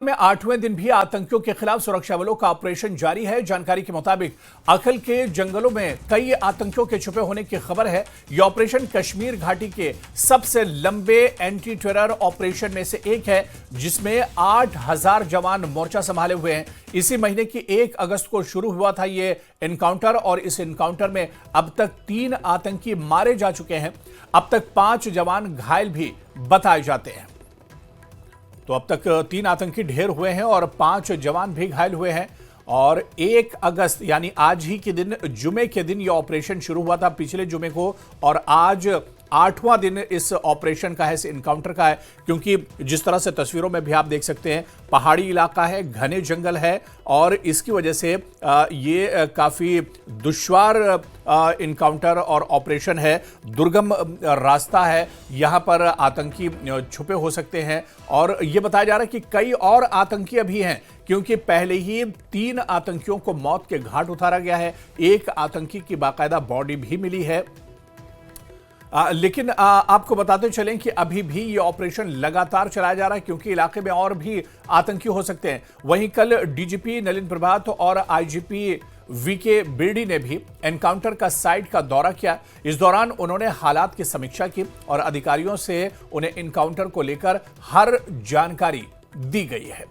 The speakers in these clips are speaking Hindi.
में 8वें दिन भी आतंकियों के खिलाफ सुरक्षा बलों का ऑपरेशन जारी है। जानकारी के मुताबिक अखल के जंगलों में कई आतंकियों के छुपे होने की खबर है। यह ऑपरेशन कश्मीर घाटी के सबसे लंबे एंटी टेरर ऑपरेशन में से एक है, जिसमें 8000 जवान मोर्चा संभाले हुए हैं। इसी महीने की 1 अगस्त को शुरू हुआ था यह एनकाउंटर और इस एनकाउंटर में अब तक 3 आतंकी मारे जा चुके हैं। अब तक 5 जवान घायल भी बताए जाते हैं। तो अब तक 3 आतंकी ढेर हुए हैं और 5 जवान भी घायल हुए हैं। और 1 अगस्त यानी आज ही के दिन, जुमे के दिन यह ऑपरेशन शुरू हुआ था, पिछले जुमे को, और आज 8वां दिन इस ऑपरेशन का है, इस इनकाउंटर का है। क्योंकि जिस तरह से तस्वीरों में भी आप देख सकते हैं, पहाड़ी इलाका है, घने जंगल है और इसकी वजह से ये काफी दुश्वार इनकाउंटर और ऑपरेशन है। दुर्गम रास्ता है, यहां पर आतंकी छुपे हो सकते हैं और यह बताया जा रहा है कि कई और आतंकी अभी हैं, क्योंकि पहले ही 3 आतंकियों को मौत के घाट उतारा गया है। 1 आतंकी की बाकायदा बॉडी भी मिली है। लेकिन आपको बताते चलें कि अभी भी ये ऑपरेशन लगातार चलाया जा रहा है, क्योंकि इलाके में और भी आतंकी हो सकते हैं। वहीं कल डीजीपी नलिन प्रभात और आईजीपी वीके बिरडी ने भी एनकाउंटर का साइट का दौरा किया। इस दौरान उन्होंने हालात की समीक्षा की और अधिकारियों से उन्हें एनकाउंटर को लेकर हर जानकारी दी गई है।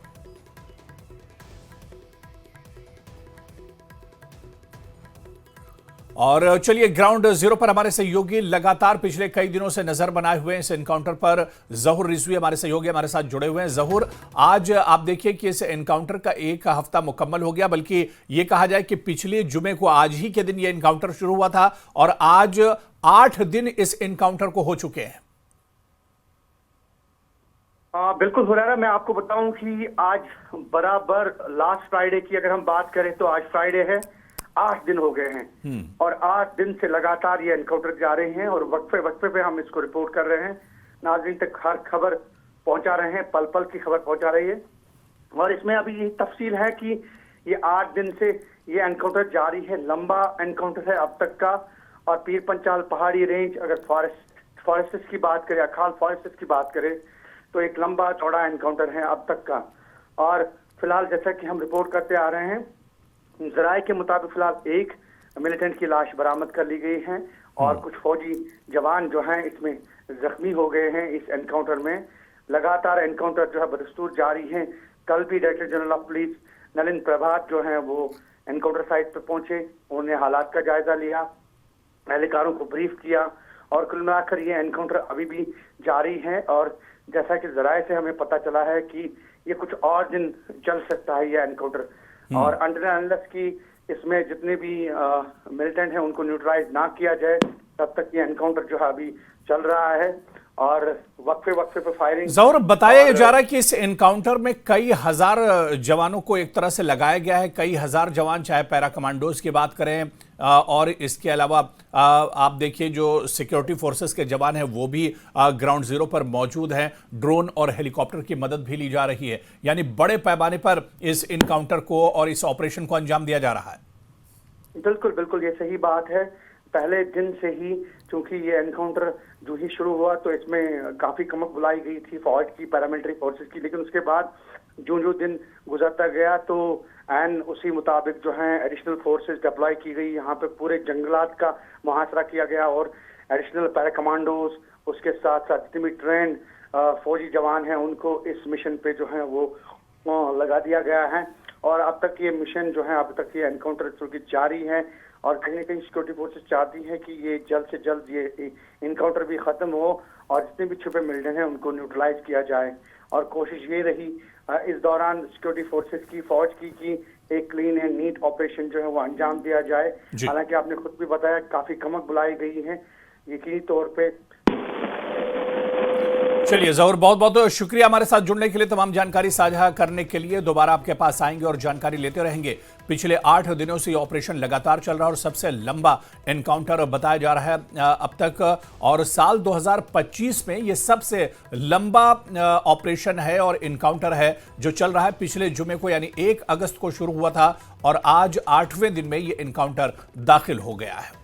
और चलिए, ग्राउंड जीरो पर हमारे सहयोगी लगातार पिछले कई दिनों से नजर बनाए हुए हैं इस एनकाउंटर पर। जहूर रिजवी हमारे सहयोगी हमारे साथ जुड़े हुए हैं। जहूर, आज आप देखिए कि इस एनकाउंटर का 1 हफ्ता मुकम्मल हो गया, बल्कि ये कहा जाए कि पिछले जुमे को आज ही के दिन ये एनकाउंटर शुरू हुआ था और आज 8 दिन इस एनकाउंटर को हो चुके हैं। बिल्कुल हुरैरा, मैं आपको बताऊं कि आज बराबर लास्ट फ्राइडे की अगर हम बात करें तो आज फ्राइडे है, 8 दिन हो गए हैं और 8 दिन से लगातार ये एनकाउंटर जारी हैं और वक्फे वक्फे पे हम इसको रिपोर्ट कर रहे हैं। नाज़रीन तक हर खबर पहुंचा रहे हैं, पल पल की खबर पहुंचा रही है। और इसमें अभी ये तफसील है कि ये 8 दिन से ये एनकाउंटर जारी है, लंबा एनकाउंटर है अब तक का। और पीर पंचाल पहाड़ी रेंज, अगर फॉरेस्ट्स की बात करें, अखाल फॉरेस्ट्स की बात करें, तो एक लंबा चौड़ा एनकाउंटर है अब तक का। और फिलहाल जैसा कि हम रिपोर्ट करते आ रहे हैं, जराये के मुताबिक फिलहाल 1 मिलिटेंट की लाश बरामद कर ली गई है और कुछ फौजी जवान जो हैं इसमें जख्मी हो गए हैं इस एनकाउंटर में। लगातार एनकाउंटर जो है बदस्तूर जारी है। कल भी director general of police Nalin Prabhat जो हैं वो एनकाउंटर साइट पर पहुंचे, उन्होंने हालात का जायजा लिया, एहलकारों को ब्रीफ किया और कुल मिलाकर ये एनकाउंटर अभी भी जारी है। और जैसा कि जराये से हमें पता चला है कि ये कुछ और दिन चल सकता है ये एनकाउंटर। और अंडर अनलेस की इसमें जितने भी मिलिटेंट हैं उनको न्यूट्रलाइज ना किया जाए, तब तक ये एनकाउंटर जो है अभी चल रहा है और वक्फे वक्फे पे फायरिंग। जरूर बताया जा रहा है कि इस एनकाउंटर में कई हजार जवानों को एक तरह से लगाया गया है। कई हजार जवान, चाहे पैरा कमांडोज की बात करें और इसके अलावा आप देखिए जो सिक्योरिटी फोर्सेस के जवान हैं वो भी ग्राउंड जीरो पर मौजूद हैं। ड्रोन और हेलीकॉप्टर की मदद भी ली जा रही है। यानी बड़े पैमाने पर इस एनकाउंटर को और इस ऑपरेशन को अंजाम दिया जा रहा है। बिल्कुल बिल्कुल, ये सही बात है। पहले दिन से ही चूंकि ये एनकाउंटर जो ही शुरू हुआ तो इसमें काफी कमक बुलाई गई थी फौज की, पैरामिलिट्री फोर्सेस की, लेकिन उसके बाद जो दिन गुजरता गया तो उसी मुताबिक जो है एडिशनल फोर्सेस डिप्लॉय की गई। यहाँ पे पूरे जंगलात का मुहासरा किया गया और एडिशनल पैरा कमांडोज, उसके साथ साथ जितने भी ट्रेंड फौजी जवान हैं उनको इस मिशन पे जो है वो लगा दिया गया है। और अब तक ये मिशन जो है, अब तक ये एनकाउंटर चूंकि जारी है और कहीं ना कहीं सिक्योरिटी फोर्सेस चाहती है कि ये जल्द से जल्द ये इनकाउंटर भी खत्म हो और जितने भी छुपे मिलिटेंट हैं उनको न्यूट्रलाइज किया जाए। और कोशिश ये रही इस दौरान सिक्योरिटी फोर्सेस की, फौज की एक क्लीन एंड नीट ऑपरेशन जो है वो अंजाम दिया जाए। हालांकि आपने खुद भी बताया काफी कमक बुलाई गई है यकीनी तौर पे। चलिए जहूर, बहुत बहुत शुक्रिया हमारे साथ जुड़ने के लिए, तमाम जानकारी साझा करने के लिए। दोबारा आपके पास आएंगे और जानकारी लेते रहेंगे। पिछले 8 दिनों से ये ऑपरेशन लगातार चल रहा है और सबसे लंबा एनकाउंटर बताया जा रहा है अब तक। और साल 2025 में ये सबसे लंबा ऑपरेशन है और एनकाउंटर है जो चल रहा है। पिछले जुमे को यानी 1 अगस्त को शुरू हुआ था और आज 8वें दिन में ये एनकाउंटर दाखिल हो गया है।